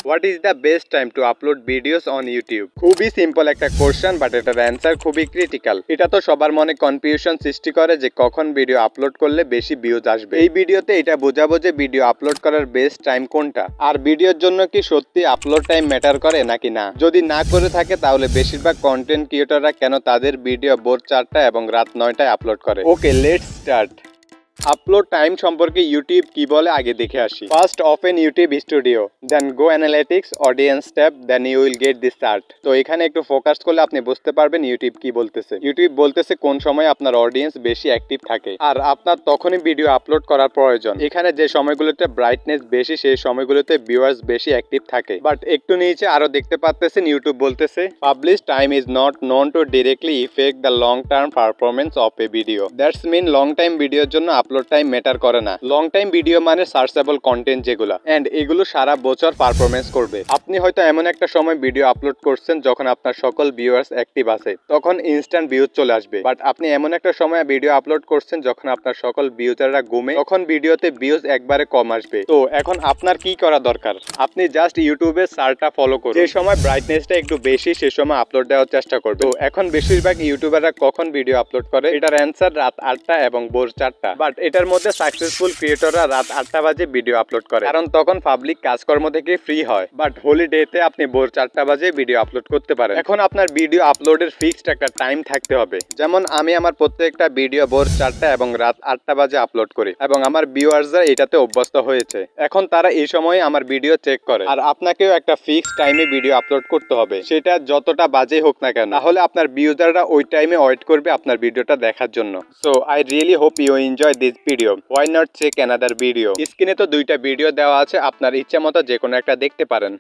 What is the best time to upload videos on YouTube? খুবই simple একটা question, but এটার answer খুবই critical. এটা তো সবার মনে কনফিউশন সৃষ্টি করে যে কখন ভিডিও আপলোড করলে বেশি ভিউজ আসবে। এই ভিডিওতে এটা বোঝাবো যে ভিডিও আপলোড করার বেস্ট টাইম কোনটা, আর ভিডিওর জন্য কি সত্যি আপলোড টাইম ম্যাটার করে নাকি না। যদি না করে থাকে তাহলে বেশিরভাগ কন্টেন্ট ক্রিয়েটররা কেন তাদের ভিডিও ভোর 4টা এবং রাত 9টায় আপলোড করে। Okay, let's start. Upload time সম্পর্কে ইউটিউব কি বলে আগে দেখে আসি। First open YouTube studio, then go analytics, audience tab, then you will get this chart. তো এখানে একটু ফোকাস করলে আপনি বুঝতে পারবেন ইউটিউব কি বলতেছে। ইউটিউব বলতেছে কোন সময় আপনার অডিয়েন্স বেশি অ্যাক্টিভ থাকে আর আপনার তখনই ভিডিও আপলোড করার প্রয়োজন। এখানে যে সময়গুলোতে ব্রাইটনেস বেশি সেই সময়গুলোতে ভিউয়ার্স বেশি অ্যাক্টিভ থাকে। বাট একটু নিচে আরো দেখতে পাচ্ছেন ইউটিউব বলতেছে publish time is not known to directly effect the long term performance of a video. That's mean long time ভিডিওর জন্য আপলোড টাইম ম্যাটার করে না। লং টাইম ভিডিও মানে সার্চেবল কন্টেন্ট যেগুলো, এন্ড এগুলো সারা বছর পারফরমেন্স করবে। আপনি হয়তো এমন একটা সময় ভিডিও আপলোড করছেন যখন আপনার সকল ভিউয়ার্স অ্যাক্টিভ আছে, তখন ইনস্ট্যান্ট ভিউজ চলে আসবে। বাট আপনি এমন একটা সময় ভিডিও আপলোড করছেন যখন আপনার সকল ভিউজাররা ঘুমে, তখন ভিডিওতে ভিউজ একবারে কম আসবে। তো এখন আপনার কি করা দরকার? আপনি জাস্ট ইউটিউবে সার্চটা ফলো করুন। যে সময় ব্রাইটনেসটা একটু বেশি সে সময় আপলোড দেওয়ার চেষ্টা করবে। তো এখন বেশিরভাগ ইউটিউবাররা কখন ভিডিও আপলোড করে? এটার অ্যান্সার রাত 8টা এবং ভোর 4টা। বাট এটার মধ্যে সাকসেসফুল ক্রিয়েটররা রাত 8টা বাজে ভিডিও আপলোড করে, কারণ তখন পাবলিক কাজকর্ম থেকে ফ্রি হয়। বাট হলিডেতে আপনি ভোর 4টা বাজে ভিডিও আপলোড করতে পারেন। এখন আপনার ভিডিও আপলোডের ফিক্সড একটা টাইম থাকতে হবে। যেমন আমি আমার প্রত্যেকটা ভিডিও ভোর 4টা এবং রাত 8টা বাজে আপলোড করি এবং আমার ভিউয়ার্সরা এটাতে অভ্যস্ত হয়েছে। এখন তারা এই সময়ে আমার ভিডিও চেক করে। আর আপনাকেও একটা ফিক্সড টাইমে ভিডিও আপলোড করতে হবে, সেটা যতটা বাজে হোক না কেন। তাহলে আপনার ভিউয়াররা ওই টাইমে ওয়েট করবে আপনার ভিডিওটা দেখার জন্য। So I really hope you enjoy this video. Why not check another video? স্ক্রিনে তো দুইটা ভিডিও দেওয়া আছে, আপনার ইচ্ছা মতো যে কোনো একটা দেখতে পারেন।